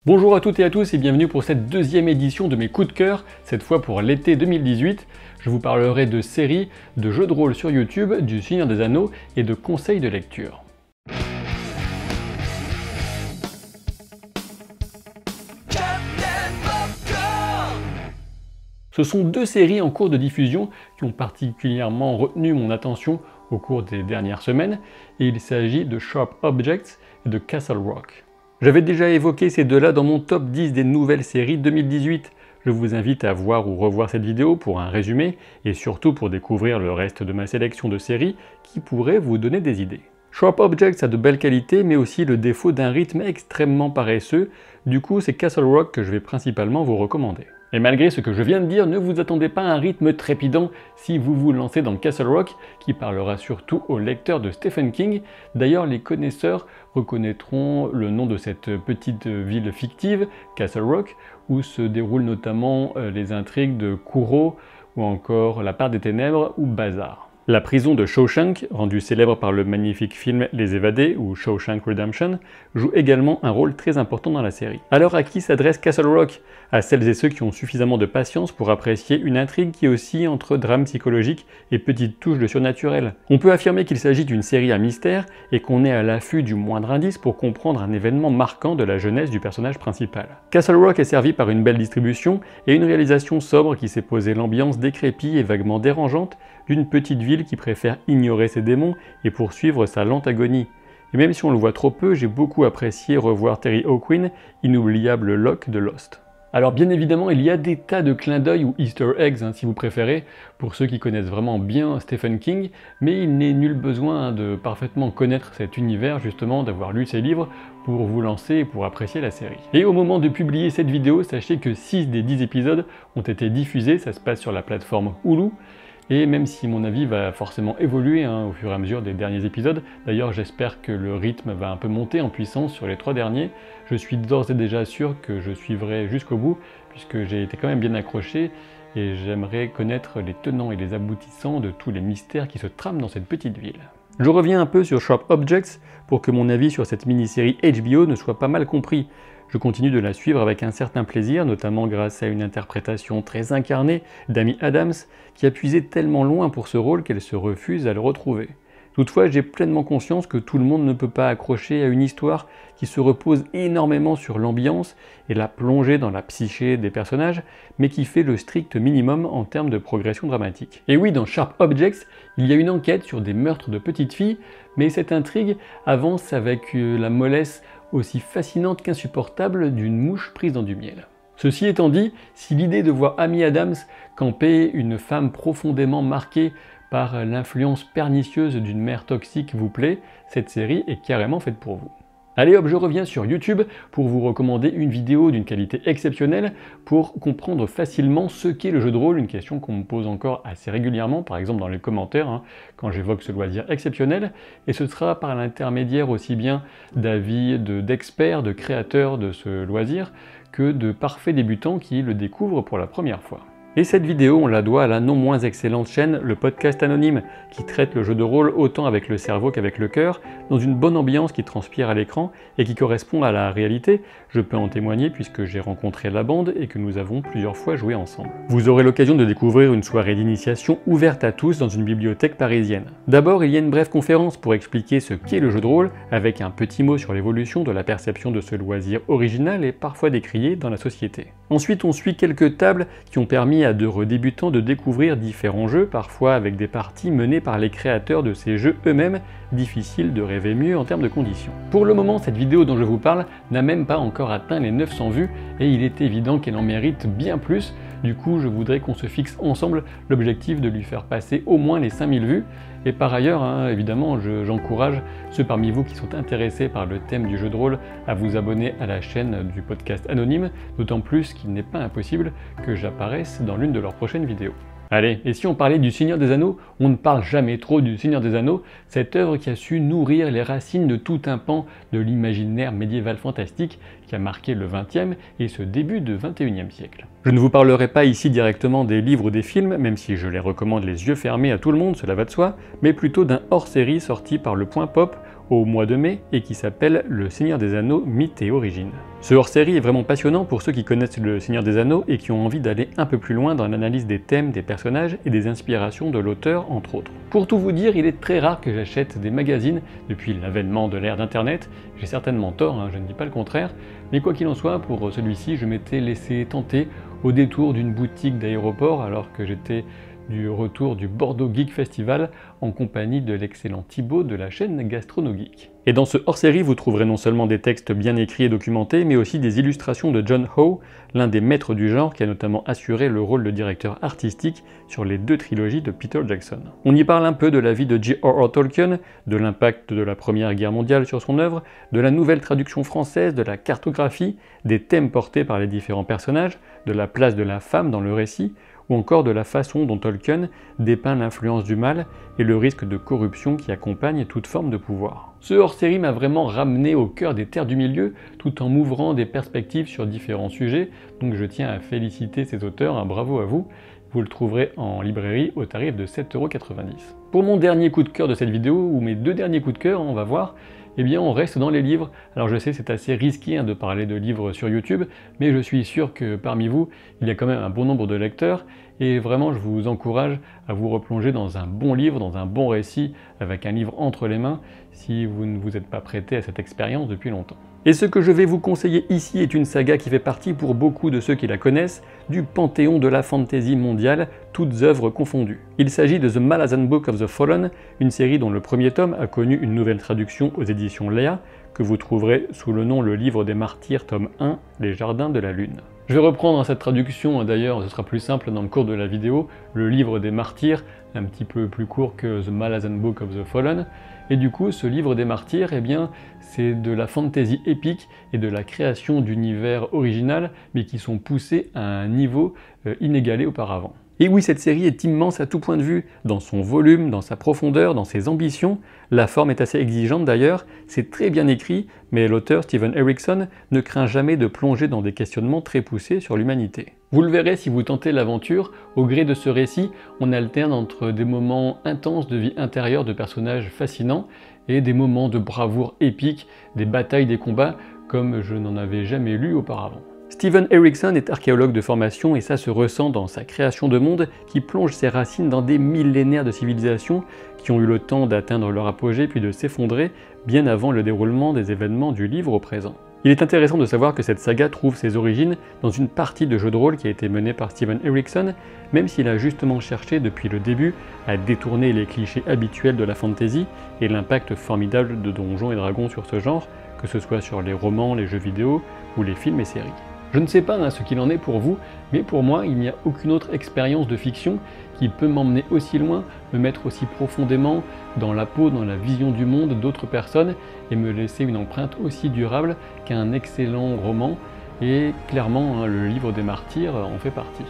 Bonjour à toutes et à tous et bienvenue pour cette deuxième édition de mes coups de cœur, cette fois pour l'été 2018. Je vous parlerai de séries, de jeux de rôle sur YouTube, du Seigneur des Anneaux et de conseils de lecture. Ce sont deux séries en cours de diffusion qui ont particulièrement retenu mon attention au cours des dernières semaines, et il s'agit de Sharp Objects et de Castle Rock. J'avais déjà évoqué ces deux-là dans mon top 10 des nouvelles séries 2018. Je vous invite à voir ou revoir cette vidéo pour un résumé, et surtout pour découvrir le reste de ma sélection de séries qui pourraient vous donner des idées. Sharp Objects a de belles qualités, mais aussi le défaut d'un rythme extrêmement paresseux. Du coup, c'est Castle Rock que je vais principalement vous recommander. Et malgré ce que je viens de dire, ne vous attendez pas à un rythme trépidant si vous vous lancez dans Castle Rock, qui parlera surtout aux lecteurs de Stephen King. D'ailleurs, les connaisseurs reconnaîtront le nom de cette petite ville fictive, Castle Rock, où se déroulent notamment les intrigues de Kuro, ou encore La part des ténèbres, ou Bazar. La prison de Shawshank, rendue célèbre par le magnifique film Les Évadés ou Shawshank Redemption, joue également un rôle très important dans la série. Alors à qui s'adresse Castle Rock? À celles et ceux qui ont suffisamment de patience pour apprécier une intrigue qui oscille entre drame psychologique et petites touches de surnaturel. On peut affirmer qu'il s'agit d'une série à mystère et qu'on est à l'affût du moindre indice pour comprendre un événement marquant de la jeunesse du personnage principal. Castle Rock est servi par une belle distribution et une réalisation sobre qui s'est posé l'ambiance décrépite et vaguement dérangeante d'une petite ville qui préfère ignorer ses démons et poursuivre sa lente agonie. Et même si on le voit trop peu, j'ai beaucoup apprécié revoir Terry O'Quinn, inoubliable Locke de Lost. Alors bien évidemment, il y a des tas de clins d'œil ou easter eggs, si vous préférez, pour ceux qui connaissent vraiment bien Stephen King, mais il n'est nul besoin de parfaitement connaître cet univers, justement, d'avoir lu ses livres pour vous lancer et pour apprécier la série. Et au moment de publier cette vidéo, sachez que 6 des 10 épisodes ont été diffusés, ça se passe sur la plateforme Hulu. Et même si mon avis va forcément évoluer au fur et à mesure des derniers épisodes, d'ailleurs j'espère que le rythme va un peu monter en puissance sur les 3 derniers, je suis d'ores et déjà sûr que je suivrai jusqu'au bout, puisque j'ai été quand même bien accroché, et j'aimerais connaître les tenants et les aboutissants de tous les mystères qui se trament dans cette petite ville. Je reviens un peu sur Sharp Objects pour que mon avis sur cette mini-série HBO ne soit pas mal compris. Je continue de la suivre avec un certain plaisir, notamment grâce à une interprétation très incarnée d'Amy Adams, qui a puisé tellement loin pour ce rôle qu'elle se refuse à le retrouver. Toutefois, j'ai pleinement conscience que tout le monde ne peut pas accrocher à une histoire qui se repose énormément sur l'ambiance et la plongée dans la psyché des personnages, mais qui fait le strict minimum en termes de progression dramatique. Et oui, dans Sharp Objects, il y a une enquête sur des meurtres de petites filles, mais cette intrigue avance avec la mollesse aussi fascinante qu'insupportable d'une mouche prise dans du miel. Ceci étant dit, si l'idée de voir Amy Adams camper une femme profondément marquée par l'influence pernicieuse d'une mère toxique vous plaît, cette série est carrément faite pour vous. Allez hop, je reviens sur YouTube pour vous recommander une vidéo d'une qualité exceptionnelle pour comprendre facilement ce qu'est le jeu de rôle, une question qu'on me pose encore assez régulièrement, par exemple dans les commentaires, quand j'évoque ce loisir exceptionnel, et ce sera par l'intermédiaire aussi bien d'avis d'experts, de créateurs de ce loisir, que de parfaits débutants qui le découvrent pour la première fois. Et cette vidéo, on la doit à la non moins excellente chaîne Le Podcast Anonyme, qui traite le jeu de rôle autant avec le cerveau qu'avec le cœur, dans une bonne ambiance qui transpire à l'écran et qui correspond à la réalité. Je peux en témoigner puisque j'ai rencontré la bande et que nous avons plusieurs fois joué ensemble. Vous aurez l'occasion de découvrir une soirée d'initiation ouverte à tous dans une bibliothèque parisienne. D'abord, il y a une brève conférence pour expliquer ce qu'est le jeu de rôle, avec un petit mot sur l'évolution de la perception de ce loisir original et parfois décrié dans la société. Ensuite, on suit quelques tables qui ont permis à de débutants de découvrir différents jeux, parfois avec des parties menées par les créateurs de ces jeux eux-mêmes, difficile de rêver mieux en termes de conditions. Pour le moment, cette vidéo dont je vous parle n'a même pas encore atteint les 900 vues et il est évident qu'elle en mérite bien plus. Du coup, je voudrais qu'on se fixe ensemble l'objectif de lui faire passer au moins les 5000 vues. Et par ailleurs, évidemment, j'encourage ceux parmi vous qui sont intéressés par le thème du jeu de rôle à vous abonner à la chaîne du podcast Anonyme, d'autant plus qu'il n'est pas impossible que j'apparaisse dans l'une de leurs prochaines vidéos. Allez, et si on parlait du Seigneur des Anneaux, on ne parle jamais trop du Seigneur des Anneaux, cette œuvre qui a su nourrir les racines de tout un pan de l'imaginaire médiéval fantastique qui a marqué le XXe et ce début du XXIe siècle. Je ne vous parlerai pas ici directement des livres ou des films, même si je les recommande les yeux fermés à tout le monde, cela va de soi, mais plutôt d'un hors-série sorti par Le Point Pop, au mois de mai et qui s'appelle Le Seigneur des Anneaux, mythes et origines. Ce hors-série est vraiment passionnant pour ceux qui connaissent Le Seigneur des Anneaux et qui ont envie d'aller un peu plus loin dans l'analyse des thèmes, des personnages et des inspirations de l'auteur entre autres. Pour tout vous dire, il est très rare que j'achète des magazines depuis l'avènement de l'ère d'Internet. J'ai certainement tort, je ne dis pas le contraire, mais quoi qu'il en soit, pour celui-ci, je m'étais laissé tenter au détour d'une boutique d'aéroport alors que j'étais du retour du Bordeaux Geek Festival en compagnie de l'excellent Thibaut de la chaîne GastronoGeek. Et dans ce hors-série, vous trouverez non seulement des textes bien écrits et documentés, mais aussi des illustrations de John Howe, l'un des maîtres du genre qui a notamment assuré le rôle de directeur artistique sur les 2 trilogies de Peter Jackson. On y parle un peu de la vie de J.R.R. Tolkien, de l'impact de la Première Guerre mondiale sur son œuvre, de la nouvelle traduction française, de la cartographie, des thèmes portés par les différents personnages, de la place de la femme dans le récit, ou encore de la façon dont Tolkien dépeint l'influence du mal et le risque de corruption qui accompagne toute forme de pouvoir. Ce hors-série m'a vraiment ramené au cœur des terres du milieu, tout en m'ouvrant des perspectives sur différents sujets, donc je tiens à féliciter ces auteurs, bravo à vous. Vous le trouverez en librairie au tarif de 7,90 €. Pour mon dernier coup de cœur de cette vidéo, ou mes 2 derniers coups de cœur, on va voir, eh bien on reste dans les livres. Alors je sais c'est assez risqué de parler de livres sur YouTube, mais je suis sûr que parmi vous, il y a quand même un bon nombre de lecteurs, et vraiment je vous encourage à vous replonger dans un bon livre, dans un bon récit, avec un livre entre les mains, si vous ne vous êtes pas prêté à cette expérience depuis longtemps. Et ce que je vais vous conseiller ici est une saga qui fait partie, pour beaucoup de ceux qui la connaissent, du panthéon de la fantasy mondiale, toutes œuvres confondues. Il s'agit de The Malazan Book of the Fallen, une série dont le premier tome a connu une nouvelle traduction aux éditions Léa, que vous trouverez sous le nom Le Livre des Martyrs, tome 1, Les Jardins de la Lune. Je vais reprendre cette traduction, d'ailleurs ce sera plus simple dans le cours de la vidéo, Le Livre des Martyrs, un petit peu plus court que The Malazan Book of the Fallen. Et du coup, ce livre des martyrs, eh bien, c'est de la fantasy épique et de la création d'univers original, mais qui sont poussés à un niveau inégalé auparavant. Et oui, cette série est immense à tout point de vue, dans son volume, dans sa profondeur, dans ses ambitions. La forme est assez exigeante d'ailleurs, c'est très bien écrit, mais l'auteur Steven Erikson ne craint jamais de plonger dans des questionnements très poussés sur l'humanité. Vous le verrez si vous tentez l'aventure, au gré de ce récit, on alterne entre des moments intenses de vie intérieure de personnages fascinants et des moments de bravoure épique, des batailles, des combats, comme je n'en avais jamais lu auparavant. Steven Erikson est archéologue de formation et ça se ressent dans sa création de monde qui plonge ses racines dans des millénaires de civilisations qui ont eu le temps d'atteindre leur apogée puis de s'effondrer bien avant le déroulement des événements du livre au présent. Il est intéressant de savoir que cette saga trouve ses origines dans une partie de jeu de rôle qui a été menée par Steven Erikson, même s'il a justement cherché depuis le début à détourner les clichés habituels de la fantasy et l'impact formidable de Donjons et Dragons sur ce genre, que ce soit sur les romans, les jeux vidéo ou les films et séries. Je ne sais pas ce qu'il en est pour vous, mais pour moi, il n'y a aucune autre expérience de fiction qui peut m'emmener aussi loin, me mettre aussi profondément dans la peau, dans la vision du monde d'autres personnes et me laisser une empreinte aussi durable qu'un excellent roman, et clairement, le Livre des Martyrs en fait partie.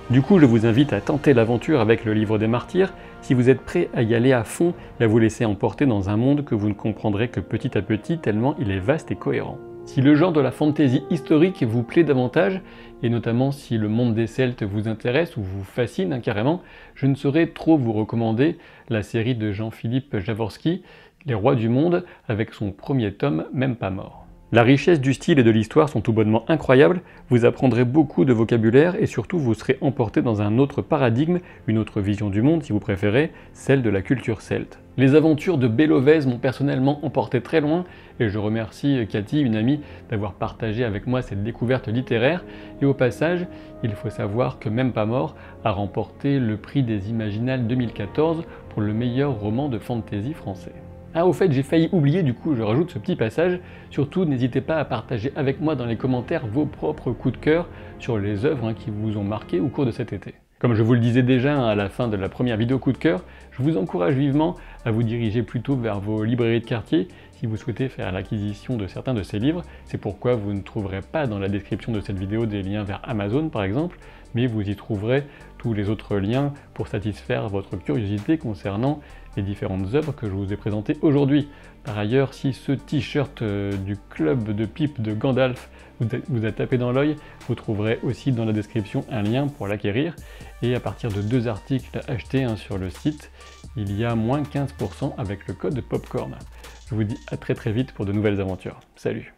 Du coup, je vous invite à tenter l'aventure avec le Livre des Martyrs, si vous êtes prêt à y aller à fond et à vous laisser emporter dans un monde que vous ne comprendrez que petit à petit tellement il est vaste et cohérent. Si le genre de la fantasy historique vous plaît davantage, et notamment si le monde des Celtes vous intéresse ou vous fascine carrément, je ne saurais trop vous recommander la série de Jean-Philippe Jaworski, Les Rois du Monde, avec son premier tome Même pas mort. La richesse du style et de l'histoire sont tout bonnement incroyables, vous apprendrez beaucoup de vocabulaire et surtout vous serez emporté dans un autre paradigme, une autre vision du monde si vous préférez, celle de la culture celte. Les aventures de Bélovèze m'ont personnellement emporté très loin et je remercie Cathy, une amie, d'avoir partagé avec moi cette découverte littéraire. Et au passage, il faut savoir que Même pas mort a remporté le prix des Imaginales 2014 pour le meilleur roman de fantasy français. Ah, au fait, j'ai failli oublier, du coup je rajoute ce petit passage. Surtout, n'hésitez pas à partager avec moi dans les commentaires vos propres coups de cœur sur les œuvres qui vous ont marqué au cours de cet été. Comme je vous le disais déjà à la fin de la première vidéo coup de cœur, je vous encourage vivement à vous diriger plutôt vers vos librairies de quartier si vous souhaitez faire l'acquisition de certains de ces livres. C'est pourquoi vous ne trouverez pas dans la description de cette vidéo des liens vers Amazon par exemple, mais vous y trouverez tous les autres liens pour satisfaire votre curiosité concernant les différentes œuvres que je vous ai présentées aujourd'hui. Par ailleurs, si ce t-shirt du club de pipe de Gandalf vous a tapé dans l'œil, vous trouverez aussi dans la description un lien pour l'acquérir. Et à partir de 2 articles achetés sur le site, il y a moins 15% avec le code POPCORN. Je vous dis à très vite pour de nouvelles aventures. Salut!